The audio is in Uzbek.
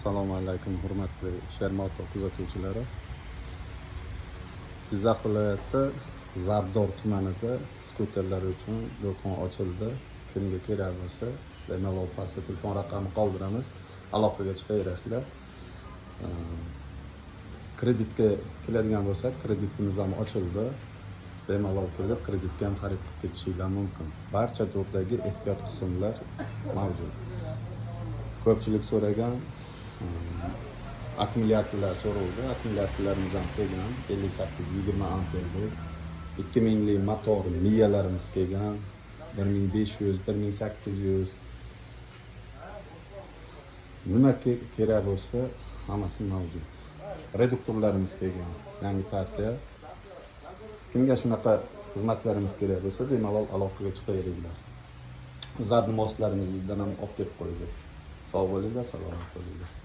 Assalomu alaykum, hurmatli Shermoto kuzatuvchilari. Jizzax viloyati Zardor tumanida skuterlar uchun do'kon ochildi. Kimga kerak bo'lsa, bemalol pastda telefon raqamini qoldiramiz, aloqaga chiqaverasizlar. Kreditga keladigan bo'lsak, kredit nizami ochildi. Bemalol kelib kreditga ham xarid qilib ketishinglar mumkin. Barcha turdagi ehtiyot qismlar mavjud. Ko'pchilik so'ragan akkumulyatorlar so'rovdi. Akkumulyatorlarimiz ham kelgan 58-20 amperli 2000 lik motor miyalarimiz kelgan 1500, 1800 nima kerak bo'lsa hammasi mavjud. Reduktorlarimiz kelgan yangi partiya. Kimga shunaqa xizmatlarimiz kerak bo'lsa, bemalol aloqaga chiqaveringlar. Zadni mostlarimizdan ham olib kelib qo'ydik. Sog' bo'linglar, salomat bo'linglar.